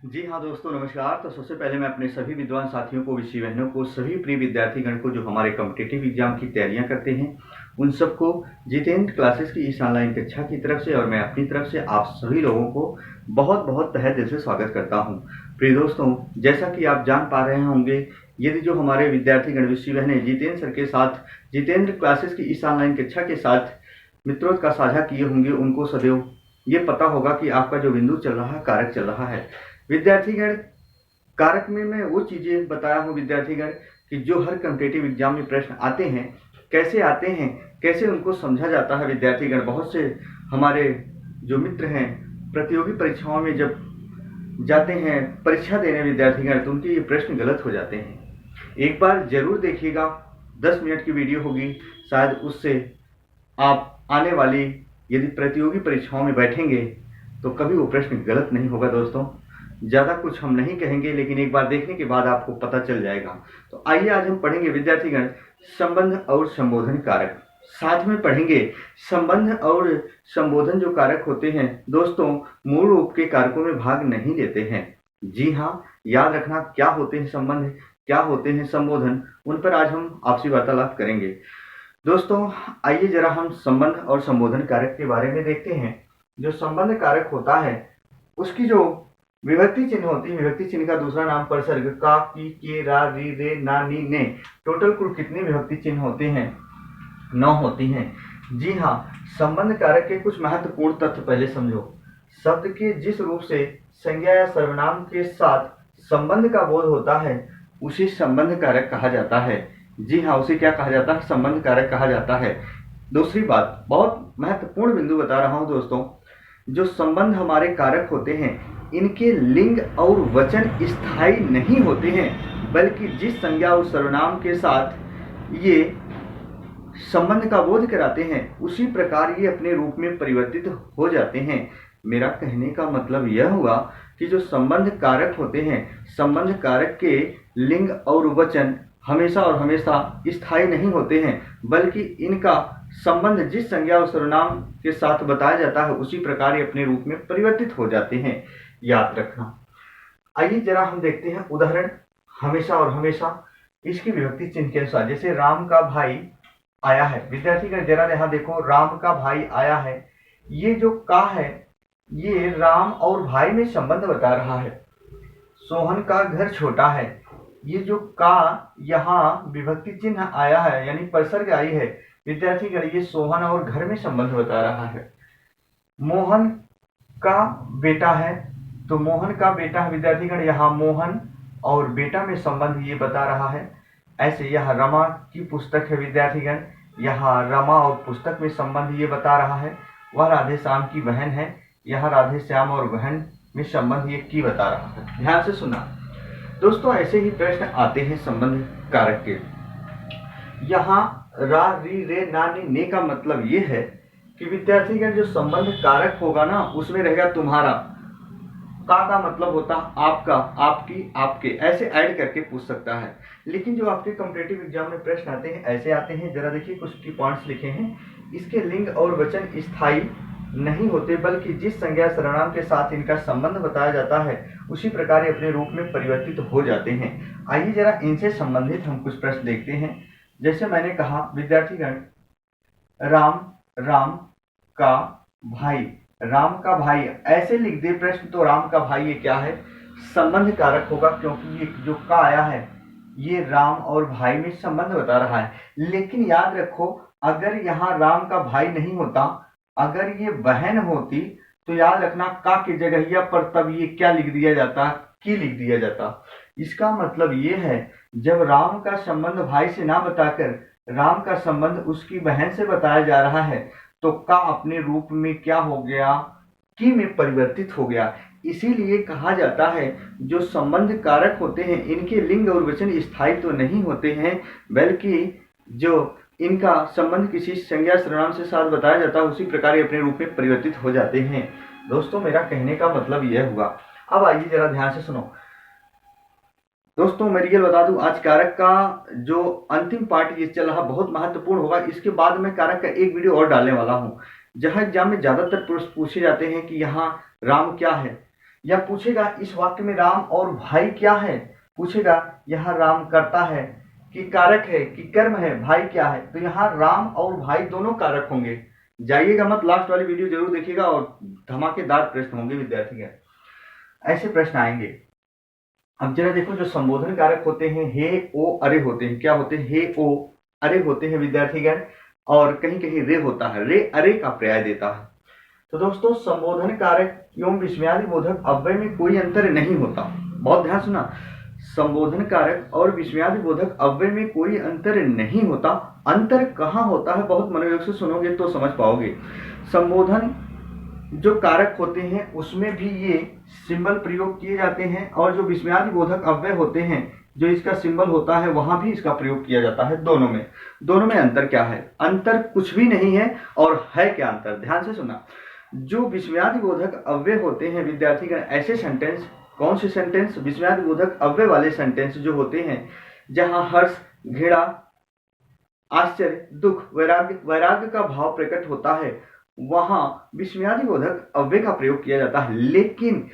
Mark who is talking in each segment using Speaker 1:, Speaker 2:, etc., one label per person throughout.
Speaker 1: जी हाँ दोस्तों, नमस्कार। तो सबसे पहले मैं अपने सभी विद्वान साथियों को, विषय बहनों को, सभी प्रिय विद्यार्थीगण को जो हमारे कॉम्पिटिटिव एग्जाम की तैयारियां करते हैं, उन सबको जितेंद्र क्लासेस की इस ऑनलाइन कक्षा की तरफ से और मैं अपनी तरफ से आप सभी लोगों को बहुत बहुत तहे दिल से स्वागत करता हूं। प्रिय दोस्तों, जैसा कि आप जान पा रहे होंगे, यदि जो हमारे विद्यार्थीगण, विषय बहनें जितेंद्र सर के साथ, जितेंद्र क्लासेस की इस ऑनलाइन कक्षा के साथ मित्रों का साझा किए होंगे, उनको सदैव ये पता होगा कि आपका जो बिंदु चल रहा है, कारक चल रहा है। विद्यार्थीगण, कारक में मैं वो चीजें बताया हूँ विद्यार्थीगण कि जो हर कॉम्पिटिटिव एग्जाम में प्रश्न आते हैं, कैसे आते हैं, कैसे उनको समझा जाता है। विद्यार्थीगण, बहुत से हमारे जो मित्र हैं प्रतियोगी परीक्षाओं में जब जाते हैं परीक्षा देने विद्यार्थीगण, तो उनके ये प्रश्न गलत हो जाते हैं। एक बार जरूर देखिएगा, 10 मिनट की वीडियो होगी, शायद उससे आप आने वाली यदि प्रतियोगी परीक्षाओं में बैठेंगे तो कभी वो प्रश्न गलत नहीं होगा। दोस्तों, ज़्यादा कुछ हम नहीं कहेंगे, लेकिन एक बार देखने के बाद आपको पता चल जाएगा। तो आइए आज हम पढ़ेंगे विद्यार्थीगण संबंध और संबोधन कारक, साथ में पढ़ेंगे संबंध और संबोधन जो कारक होते हैं दोस्तों, मूल रूप के कारकों में भाग नहीं लेते हैं। जी हाँ, याद रखना, क्या होते हैं संबंध, क्या होते हैं संबोधन, उन पर आज हम आपसी वार्तालाप करेंगे। दोस्तों, आइए जरा हम संबंध और संबोधन कारक के बारे में देखते हैं। जो संबंध कारक होता है, उसकी जो विभक्ति चिन्ह होती है, विभक्ति चिन्ह का दूसरा नाम परसर्ग, का, की, के, रा, री, रे, ना, नी, ने, टोटल कुल कितने विभक्ति चिन्ह होते हैं? 9 होती हैं। जी हाँ, संबंध कारक के कुछ महत्वपूर्ण तथ्य पहले समझो। शब्द के जिस रूप से संज्ञा या सर्वनाम के साथ संबंध का बोध होता है, उसे संबंध कारक कहा जाता है। जी हाँ, उसे क्या कहा जाता है? संबंध कारक कहा जाता है। दूसरी बात, बहुत महत्वपूर्ण बिंदु बता रहा हूं दोस्तों, जो संबंध हमारे कारक होते हैं, इनके लिंग और वचन स्थायी नहीं होते हैं, बल्कि जिस संज्ञा और सर्वनाम के साथ ये संबंध का बोध कराते हैं, उसी प्रकार ये अपने रूप में परिवर्तित हो जाते हैं। मेरा कहने का मतलब यह हुआ कि जो संबंध कारक होते हैं, संबंध कारक के लिंग और वचन हमेशा और हमेशा स्थायी नहीं होते हैं, बल्कि इनका संबंध जिस संज्ञा और सर्वनाम के साथ बताया जाता है, उसी प्रकार ये अपने रूप में परिवर्तित हो जाते हैं। याद रखना। आइए जरा हम देखते हैं उदाहरण, हमेशा और हमेशा इसकी विभक्ति चिन्ह के अनुसार। जैसे राम का भाई आया है, विद्यार्थीगण जरा यहाँ देखो, राम का भाई आया है, ये जो का है, ये राम और भाई में संबंध बता रहा है। सोहन का घर छोटा है, ये जो का यहाँ विभक्ति चिन्ह आया है, यानी परसर्ग आई है विद्यार्थीगण, ये सोहन और घर में संबंध बता रहा है। मोहन का बेटा है, तो मोहन का बेटा है विद्यार्थीगण, यहाँ मोहन और बेटा में संबंध ये बता रहा है। ऐसे यह रमा की पुस्तक है विद्यार्थीगण, यहाँ रमा और पुस्तक में संबंध ये बता रहा है। वह राधे श्याम की बहन है, यहाँ राधे श्याम और बहन में संबंध ये की बता रहा है। ध्यान से सुना दोस्तों, ऐसे ही प्रश्न आते हैं संबंध कारक के। यहाँ रा, री, रे, ना, नी, ने का मतलब ये है कि विद्यार्थीगण जो संबंध कारक होगा ना, उसमें रहेगा तुम्हारा। का मतलब होता आपका, आपकी, आपके, ऐसे ऐड करके पूछ सकता है। लेकिन जो आपके कॉम्पिटिटिव एग्जाम में प्रश्न आते हैं, ऐसे आते हैं, जरा देखिए कुछ की पॉइंट्स लिखे हैं। इसके लिंग और वचन स्थायी नहीं होते, बल्कि जिस संज्ञा सर्वनाम के साथ इनका संबंध बताया जाता है, उसी प्रकार ये अपने रूप में परिवर्तित हो जाते हैं। आइए जरा इनसे संबंधित हम कुछ प्रश्न देखते हैं। जैसे मैंने कहा विद्यार्थीगण, राम, राम का भाई, राम का भाई ऐसे लिख दे प्रश्न, तो राम का भाई ये क्या है? संबंध कारक होगा, क्योंकि ये जो का आया है, ये राम और भाई में संबंध बता रहा है। लेकिन याद रखो, अगर यहाँ राम का भाई नहीं होता, अगर ये बहन होती, तो याद रखना का की जगह पर तब ये क्या लिख दिया जाता? की लिख दिया जाता। इसका मतलब ये है, जब राम का संबंध भाई से ना बताकर राम का संबंध उसकी बहन से बताया जा रहा है, तो का अपने रूप में क्या हो गया? की में परिवर्तित हो गया। इसीलिए कहा जाता है जो संबंध कारक होते हैं, इनके लिंग और वचन स्थायी तो नहीं होते हैं, बल्कि जो इनका संबंध किसी संज्ञा सर्वनाम से साथ बताया जाता है, उसी प्रकार ये अपने रूप में परिवर्तित हो जाते हैं। दोस्तों, मेरा कहने का मतलब यह हुआ। अब आइए जरा ध्यान से सुनो दोस्तों, मैं रियल बता दूं, आज कारक का जो अंतिम पार्ट ये चल रहा बहुत महत्वपूर्ण होगा। इसके बाद मैं कारक का एक वीडियो और डालने वाला हूं, जहां एग्जाम में ज्यादातर प्रश्न पूछे जाते हैं कि यहाँ राम क्या है, या पूछेगा इस वाक्य में राम और भाई क्या है, पूछेगा यहाँ राम कर्ता है कि कारक है कि कर्म है, भाई क्या है, तो यहाँ राम और भाई दोनों कारक होंगे। जाइएगा मत, लास्ट वाली वीडियो जरूर देखिएगा और धमाकेदार प्रश्न होंगे विद्यार्थी के, ऐसे प्रश्न आएंगे। अब जरा देखो, जो संबोधन कारक होते हैं हे ओ अरे होते हैं, क्या होते हैं, हे ओ अरे होते हैं विद्यार्थीगण, और कहीं कहीं रे होता है, रे अरे का पर्याय देता है। तो दोस्तों संबोधन कारक एवं विस्मयादि बोधक अव्यय में कोई अंतर नहीं होता, बहुत ध्यान सुना, संबोधन कारक और विस्मयादि बोधक अव्यय में कोई अंतर नहीं होता। अंतर कहाँ होता है, बहुत मनोयोग से सुनोगे तो समझ पाओगे। संबोधन जो कारक होते हैं उसमें भी ये सिंबल प्रयोग किए जाते हैं, और जो विस्मयादि बोधक अव्यय होते हैं जो इसका सिंबल होता है वहां भी इसका प्रयोग किया जाता है। दोनों में अंतर क्या है, अंतर कुछ भी नहीं है, और है क्या अंतर, ध्यान से सुना। जो विस्मयादि बोधक अव्यय होते हैं विद्यार्थीगण, ऐसे सेंटेंस, कौन से सेंटेंस, विस्मयादि बोधक अव्यय वाले सेंटेंस जो होते हैं जहां हर्ष, घृणा, आश्चर्य, दुख, वैराग्य का भाव प्रकट होता है, वहां विस्मयादि बोधक अव्यय का प्रयोग किया जाता है। लेकिन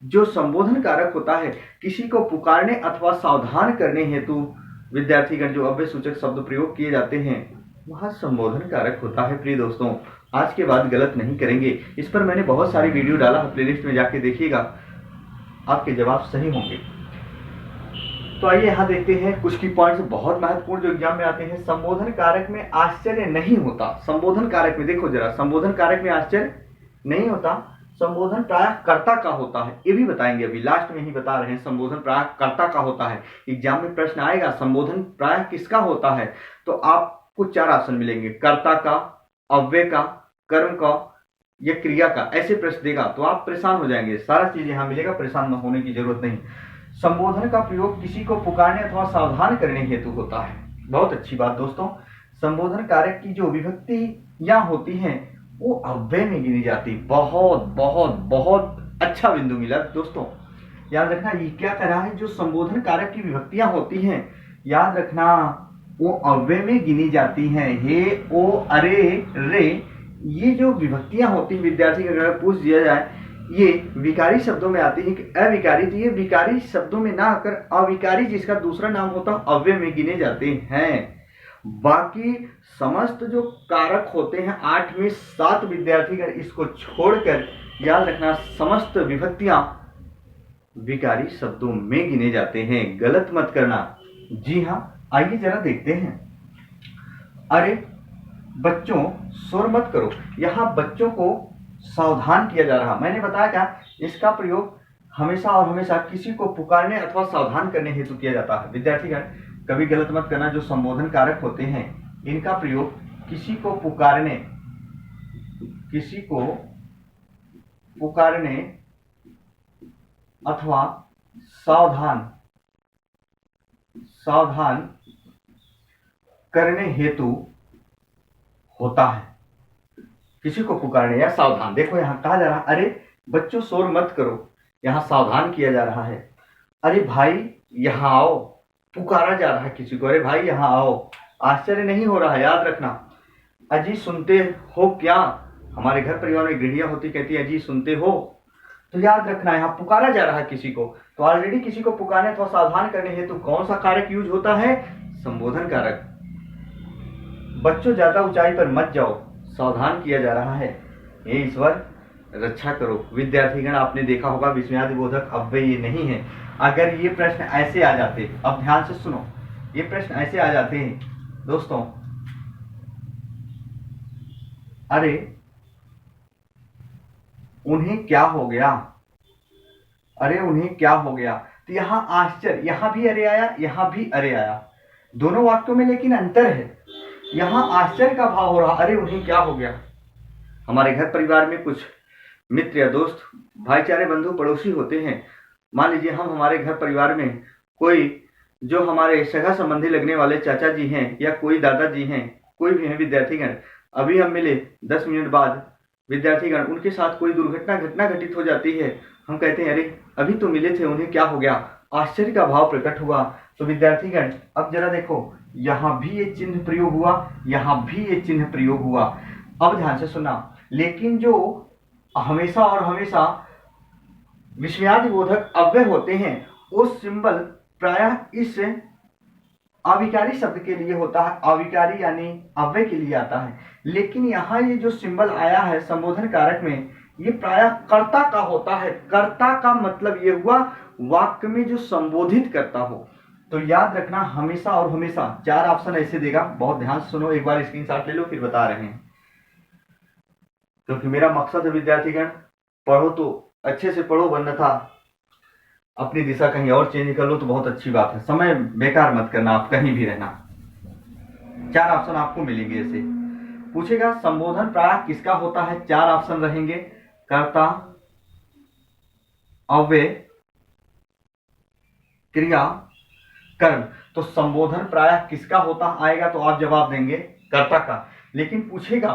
Speaker 1: जो संबोधन कारक होता है, किसी को पुकारने अथवा सावधान करने हेतु विद्यार्थीगण जो अव्यय सूचक शब्द प्रयोग किए जाते हैं, वह संबोधन कारक होता है। प्रिय दोस्तों, आज के बाद गलत नहीं करेंगे, इस पर मैंने बहुत सारी वीडियो डाला है, प्लेलिस्ट में जाके देखिएगा, आपके जवाब सही होंगे। तो आइए यहाँ देखते हैं कुछ की पॉइंट्स बहुत महत्वपूर्ण जो एग्जाम में आते हैं। संबोधन कारक में आश्चर्य नहीं होता, संबोधन कारक में देखो जरा, संबोधन कारक में आश्चर्य नहीं होता, संबोधन प्रायः कर्ता का होता है, ये भी बताएंगे, अभी लास्ट में ही बता रहे हैं। संबोधन प्रायः कर्ता का होता है, एग्जाम में प्रश्न आएगा संबोधन प्रायः किसका होता है, तो आपको 4 ऑप्शन मिलेंगे, कर्ता का, अव्यय का, कर्म का या क्रिया का, ऐसे प्रश्न देगा तो आप परेशान हो जाएंगे। सारा चीज यहाँ मिलेगा, परेशान होने की जरूरत नहीं। संबोधन का प्रयोग किसी को पुकारने अथवा सावधान करने हेतु होता है। बहुत अच्छी बात दोस्तों, संबोधन कारक की जो विभक्ति यहाँ होती हैं वो अव्यय में गिनी जाती। बहुत बहुत बहुत अच्छा बिंदु मिला दोस्तों, याद रखना। ये क्या कह रहा है, जो संबोधन कारक की विभक्तियां होती हैं, याद रखना वो अव्यय में गिनी जाती हैं। हे, ओ, अरे, रे, ये जो विभक्तियां होती हैं विद्यार्थी, अगर पूछ दिया जाए ये विकारी शब्दों में आती है कि अविकारी, तो ये विकारी शब्दों में ना आकर अविकारी जिसका दूसरा नाम होता है अव्यय में गिने जाते हैं। बाकी समस्त जो कारक होते हैं 8 में 7 विद्यार्थीगण, इसको छोड़कर याद रखना समस्त विभक्तियां विकारी शब्दों में गिने जाते हैं, गलत मत करना। जी हाँ, आइए जरा देखते हैं। अरे बच्चों शोर मत करो, यहाँ बच्चों को सावधान किया जा रहा। मैंने बताया क्या, इसका प्रयोग हमेशा और हमेशा किसी को पुकारने अथवा सावधान करने हेतु किया जाता है। विद्यार्थीगण कभी गलत मत करना, जो संबोधन कारक होते हैं इनका प्रयोग किसी को पुकारने अथवा सावधान करने हेतु होता है। किसी को पुकारने या सावधान, देखो यहाँ कहा जा रहा है अरे बच्चों शोर मत करो, यहाँ सावधान किया जा रहा है। अरे भाई यहाँ आओ, पुकारा जा रहा है किसी को, अरे भाई यहाँ आओ, आश्चर्य नहीं हो रहा है, याद रखना। अजी सुनते हो क्या, हमारे घर परिवार में गृहिणियां होती, कहती है अजी सुनते हो, तो याद रखना यहाँ पुकारा जा रहा है किसी को, तो ऑलरेडी किसी को पुकारने अथवा सावधान करने हेतु कौन सा कारक यूज होता है, संबोधन कारक। बच्चों ज्यादा ऊंचाई पर मत जाओ, सावधान किया जा रहा है, हे ईश्वर रक्षा करो। विद्यार्थीगण आपने देखा होगा विस्मयादि बोधक अव्यय ये नहीं है। अगर ये प्रश्न ऐसे आ जाते, अब ध्यान से सुनो, ये प्रश्न ऐसे आ जाते हैं दोस्तों, अरे उन्हें क्या हो गया, अरे उन्हें क्या हो गया, तो यहां आश्चर्य, यहां भी अरे आया, यहां भी अरे आया, दोनों वाक्यों में लेकिन अंतर है। यहां आश्चर्य का भाव हो रहा, अरे उन्हें क्या हो गया। हमारे घर परिवार में कुछ मित्र या दोस्त, भाईचारे, बंधु, पड़ोसी होते हैं। मान लीजिए हम हमारे घर परिवार में कोई जो हमारे सगा संबंधी लगने वाले चाचा जी हैं या कोई दादाजी हैं, कोई भी हैं विद्यार्थीगण, अभी हम मिले 10 मिनट बाद विद्यार्थीगण उनके साथ कोई घटना घटित हो जाती है, हम कहते हैं अरे अभी तो मिले थे, उन्हें क्या हो गया, आश्चर्य का भाव प्रकट हुआ। तो विद्यार्थीगण अब जरा देखो, यहां भी ये चिन्ह प्रयोग हुआ, यहां भी ये चिन्ह प्रयोग हुआ। अब ध्यान से सुनना, लेकिन जो हमेशा और हमेशा विस्मयादि बोधक अव्यय होते हैं वो सिंबल प्रायः इस अविकारी शब्द के लिए होता है, अविकारी यानी अव्यय के लिए आता है। लेकिन यहाँ ये जो सिंबल आया है संबोधन कारक में, ये प्रायः कर्ता का होता है। कर्ता का मतलब ये हुआ वाक्य में जो संबोधित करता हो। तो याद रखना हमेशा और हमेशा 4 ऑप्शन ऐसे देगा, बहुत ध्यान से सुनो, एक बार स्क्रीनशॉट ले लो फिर बता रहे हैं, क्योंकि मेरा मकसद है विद्यार्थीगण पढ़ो तो अच्छे से पढ़ो, वरना था अपनी दिशा कहीं और चेंज कर लो तो बहुत अच्छी बात है। समय बेकार मत करना, आप कहीं भी रहना। 4 ऑप्शन आपको मिलेंगे। ऐसे पूछेगा संबोधन प्रायः किसका होता है, 4 ऑप्शन रहेंगे, कर्ता, अव्यय, क्रिया, कर्म। तो संबोधन प्रायः किसका होता आएगा तो आप जवाब देंगे कर्ता का। लेकिन पूछेगा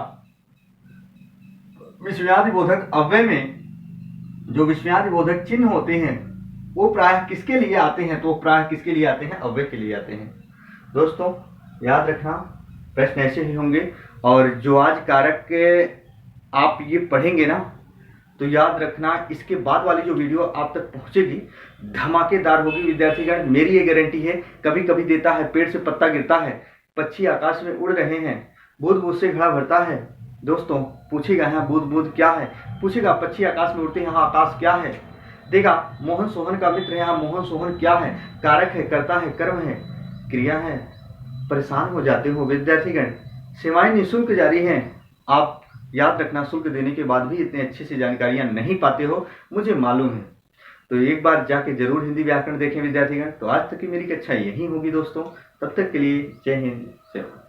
Speaker 1: विस्मयादि बोधक अव्यय में जो विस्मयादि बोधक चिन्ह होते हैं वो प्रायः किसके लिए आते हैं, तो प्रायः किसके लिए आते हैं, अव्यय के लिए आते हैं। दोस्तों याद रखना प्रश्न ऐसे ही होंगे, और जो आज कारक के आप ये पढ़ेंगे ना तो याद रखना इसके बाद वाली जो वीडियो आप तक पहुंचेगी धमाकेदार होगी विद्यार्थीगण, मेरी ये गारंटी है। कभी कभी देता है पेड़ से पत्ता गिरता है, पक्षी आकाश में उड़ रहे हैं, बूंद बूंद से घड़ा भरता है। दोस्तों पूछेगा यहाँ बूंद बूंद क्या है, पूछेगा पक्षी आकाश में उड़ते हैं, यहाँ आकाश क्या है, देगा मोहन सोहन का मित्र है, यहाँ मोहन सोहन क्या है, कारक है, कर्ता है, कर्म है, क्रिया है। परेशान हो जाते हो विद्यार्थीगण, सेवाएं निःशुल्क जारी हैं। आप याद रखना शुल्क देने के बाद भी इतने अच्छे से जानकारियां नहीं पाते हो, मुझे मालूम है। तो एक बार जाके जरूर हिंदी व्याकरण देखें विद्यार्थीगण। तो आज तक की मेरी कक्षा यही होगी दोस्तों, तब तक के लिए जय हिंद, जय भारत।